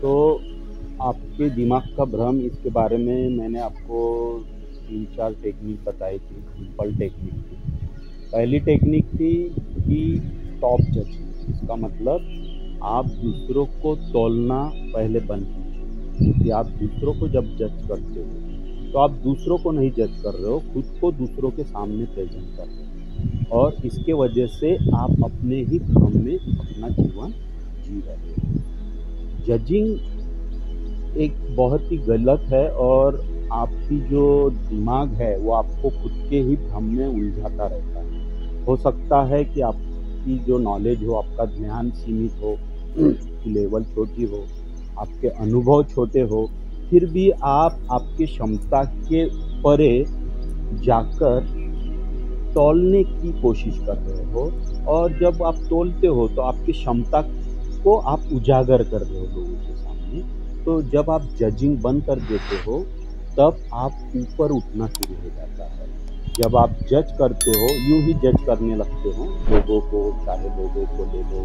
तो आपके दिमाग का भ्रम इसके बारे में मैंने आपको 3-4 टेक्निक बताई थी, सिंपल टेक्निक थी। पहली टेक्निक थी कि स्टॉप जजिंग। इसका मतलब आप दूसरों को तौलना पहले बंद कीजिए, क्योंकि आप दूसरों को जब जज करते हो तो आप दूसरों को नहीं जज कर रहे हो, खुद को दूसरों के सामने प्रेजेंट कर रहे हो, और इसके वजह से आप अपने ही भ्रम में अपना जीवन जी रहे हो। जजिंग एक बहुत ही गलत है, और आपकी जो दिमाग है वो आपको खुद के ही भ्रम में उलझाता रहता है। हो सकता है कि आपकी जो नॉलेज हो, आपका ज्ञान सीमित हो, आपकी लेवल छोटी हो, आपके अनुभव छोटे हो, फिर भी आप आपकी क्षमता के परे जाकर तौलने की कोशिश कर रहे हो, और जब आप तौलते हो तो आपकी क्षमता को आप उजागर कर रहे हो लोगों के सामने। तो जब आप जजिंग बंद कर देते हो, तब आप ऊपर उठना शुरू हो जाता है। जब आप जज करते हो, यूँ ही जज करने लगते हो लोगों को, चाहे लोगों को ले लो,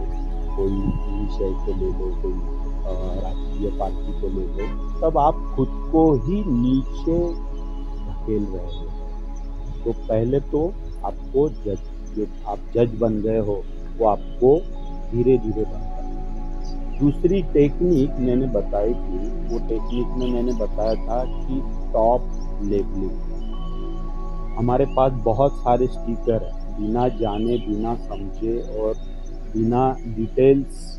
कोई विषय को ले लो, कोई राजकीय पार्टी को ले लो, तब आप खुद को ही नीचे धकेल रहे हो। तो पहले तो आपको जो आप जज बन गए हो, वो आपको धीरे धीरे बंद करना है। दूसरी टेक्निक मैंने बताई थी, वो टेक्निक में मैंने बताया था कि स्टॉप लेबलिंग। हमारे पास बहुत सारे स्टिकर हैं, बिना जाने, बिना समझे और बिना डिटेल्स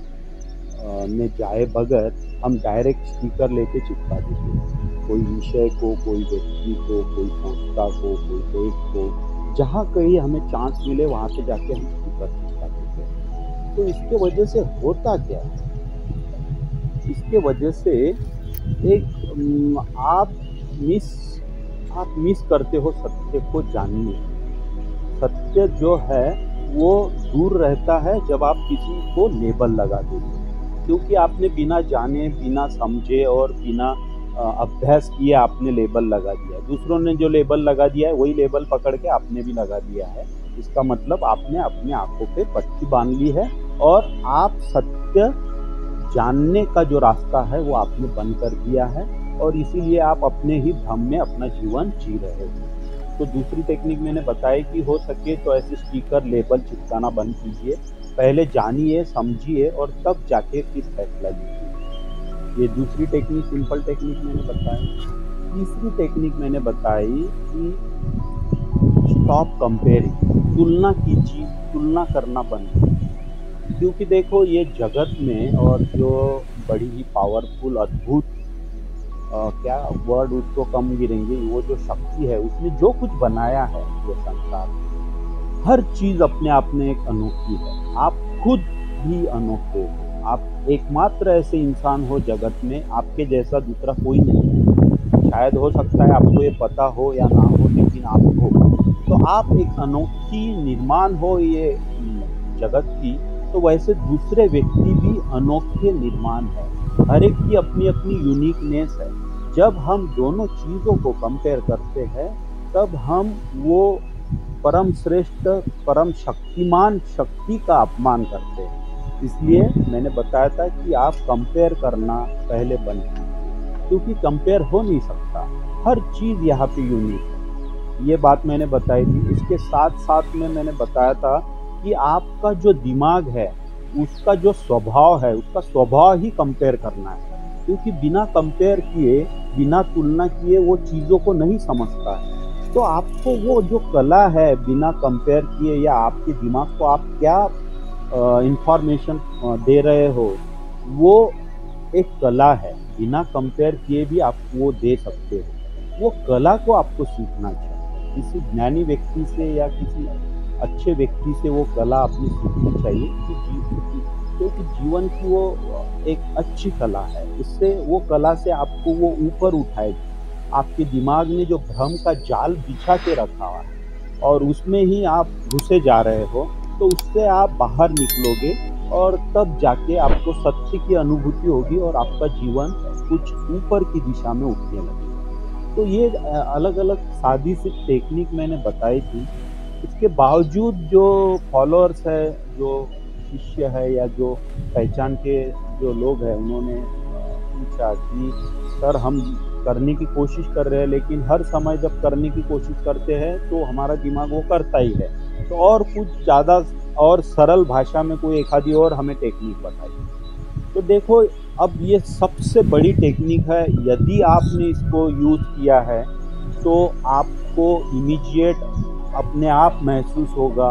में जाए बगैर हम डायरेक्ट स्टिकर लेके चिपका देते हैं। कोई विषय को, कोई व्यक्ति को, कोई संस्था को, कोई देश को, जहाँ कहीं हमें चांस मिले वहाँ से जाके हम स्टिकर चिपका देते हैं। तो इसके वजह से होता क्या है? इसके वजह से आप मिस करते हो सत्य को जानने। सत्य जो है वो दूर रहता है जब आप किसी को लेबल लगा देते हो, क्योंकि आपने बिना जाने, बिना समझे और बिना अभ्यास किए आपने लेबल लगा दिया है। दूसरों ने जो लेबल लगा दिया है वही लेबल पकड़ के आपने भी लगा दिया है। इसका मतलब आपने अपनी आंखों पे पट्टी बांध ली है, और आप सत्य जानने का जो रास्ता है वो आपने बंद कर दिया है, और इसीलिए आप अपने ही भ्रम में अपना जीवन जी रहे हो। तो दूसरी टेक्निक मैंने बताई कि हो सके तो ऐसे स्टिकर, लेबल चिपकाना बंद कीजिए। पहले जानिए, समझिए और तब जाके फिर फैसला लीजिए। ये दूसरी टेक्निक, सिंपल टेक्निक मैंने बताई। तीसरी टेक्निक मैंने बताई कि स्टॉप कंपेयरिंग। तुलना कीजिए, तुलना करना बंद कीजिए। क्योंकि देखो, ये जगत में और जो बड़ी ही पावरफुल, अद्भुत, क्या वर्ड उसको कम गिरेंगे, वो जो शक्ति है, उसने जो कुछ बनाया है ये संसार, हर चीज अपने आप में एक अनोखी है। आप खुद भी अनोखे हो। आप एकमात्र ऐसे इंसान हो जगत में, आपके जैसा दूसरा कोई नहीं है। शायद हो सकता है आपको ये पता हो या ना हो, लेकिन आप हो। तो आप एक अनोखी निर्माण हो ये जगत की। तो वैसे दूसरे व्यक्ति भी अनोखे निर्माण है। हर एक की अपनी अपनी यूनिकनेस है। जब हम दोनों चीज़ों को कंपेयर करते हैं, तब हम वो परम श्रेष्ठ, परम शक्तिमान शक्ति का अपमान करते हैं। इसलिए मैंने बताया था कि आप कंपेयर करना पहले बंद कीजिए, क्योंकि कंपेयर हो नहीं सकता। हर चीज़ यहाँ पे यूनिक है। ये बात मैंने बताई थी। इसके साथ साथ में मैंने बताया था कि आपका जो दिमाग है, उसका जो स्वभाव है, उसका स्वभाव ही कंपेयर करना है। क्योंकि बिना कंपेयर किए, बिना तुलना किए वो चीज़ों को नहीं समझता है। तो आपको वो जो कला है, बिना कंपेयर किए, या आपके दिमाग को आप क्या इंफॉर्मेशन दे रहे हो, वो एक कला है। बिना कंपेयर किए भी आप वो दे सकते हो। वो कला को आपको सीखना चाहिए। किसी ज्ञानी व्यक्ति से या किसी अच्छे व्यक्ति से वो कला अपनी सीखनी चाहिए, क्योंकि जीवन की वो एक अच्छी कला है। उससे, वो कला से आपको वो ऊपर उठाएगी। आपके दिमाग ने जो भ्रम का जाल बिछा के रखा हुआ है और उसमें ही आप घुसे जा रहे हो, तो उससे आप बाहर निकलोगे, और तब जाके आपको सत्य की अनुभूति होगी और आपका जीवन कुछ ऊपर की दिशा में उठने लगेगा। तो ये अलग अलग सादी सी टेक्निक मैंने बताई थी। इसके बावजूद जो फॉलोअर्स है, जो शिष्य है, या जो पहचान के जो लोग हैं, उन्होंने पूछा कि सर हम करने की कोशिश कर रहे हैं, लेकिन हर समय जब करने की कोशिश करते हैं तो हमारा दिमाग वो करता ही है। तो और कुछ ज़्यादा और सरल भाषा में कोई एक आधी और हमें टेक्निक बताइए। तो देखो, अब ये सबसे बड़ी टेक्निक है, यदि आपने इसको यूज़ किया है तो आपको इमीडिएट अपने आप महसूस होगा,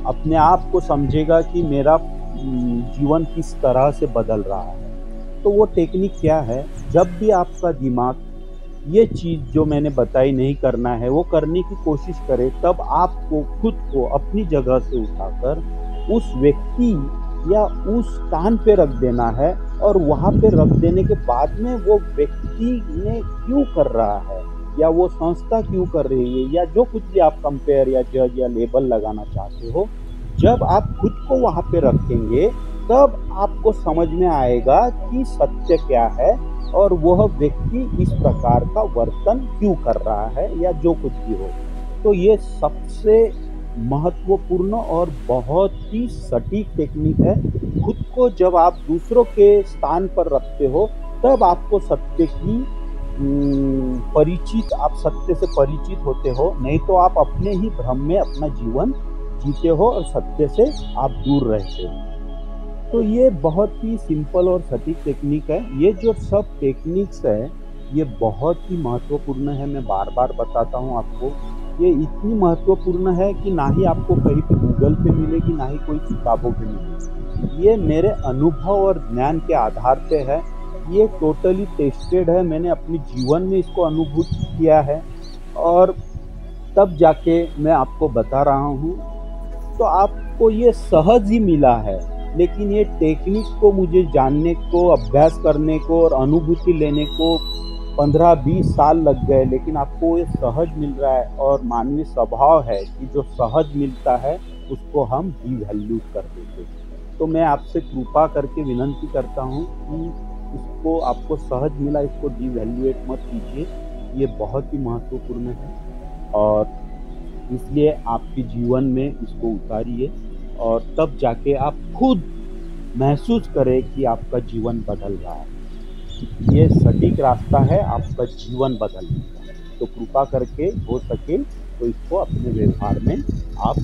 अपने आप को समझेगा कि मेरा जीवन किस तरह से बदल रहा है। तो वो टेक्निक क्या है, जब भी आपका दिमाग ये चीज़ जो मैंने बताई नहीं करना है, वो करने की कोशिश करे, तब आपको खुद को अपनी जगह से उठाकर उस व्यक्ति या उस स्थान पे रख देना है, और वहाँ पे रख देने के बाद में वो व्यक्ति ने क्यों कर रहा है या वो संस्था क्यों कर रही है या जो कुछ भी आप कंपेयर या जज या लेबल लगाना चाहते हो, जब आप खुद को वहाँ पे रखेंगे तब आपको समझ में आएगा कि सत्य क्या है और वह व्यक्ति इस प्रकार का वर्तन क्यों कर रहा है या जो कुछ भी हो। तो ये सबसे महत्वपूर्ण और बहुत ही सटीक टेक्निक है। खुद को जब आप दूसरों के स्थान पर रखते हो तब आपको सत्य की आप सत्य से परिचित होते हो, नहीं तो आप अपने ही भ्रम में अपना जीवन जीते हो और सत्य से आप दूर रहते हो। तो ये बहुत ही सिंपल और सटीक टेक्निक है। ये जो सब टेक्निक्स है ये बहुत ही महत्वपूर्ण है, मैं बार बार बताता हूँ आपको। ये इतनी महत्वपूर्ण है कि ना ही आपको कहीं पे गूगल पे मिलेगी, ना ही कोई किताबों पे मिलेगी। ये मेरे अनुभव और ज्ञान के आधार पे है, ये टोटली टेस्टेड है, मैंने अपने जीवन में इसको अनुभूत किया है और तब जाके मैं आपको बता रहा हूँ। तो आपको ये सहज ही मिला है, लेकिन ये टेक्निक को मुझे जानने को, अभ्यास करने को और अनुभूति लेने को 15-20 साल लग गए, लेकिन आपको ये सहज मिल रहा है। और मानवीय स्वभाव है कि जो सहज मिलता है उसको हम डिवैल्यू कर देते हैं। तो मैं आपसे कृपा करके विनंती करता हूँ कि इसको, आपको सहज मिला, इसको डिवैल्यूएट मत कीजिए, ये बहुत ही महत्वपूर्ण है और इसलिए आपके जीवन में इसको उतारिए और तब जाके आप खुद महसूस करें कि आपका जीवन बदल रहा है। ये सटीक रास्ता है आपका जीवन बदलने का। तो कृपा करके हो सके तो इसको अपने व्यवहार में आप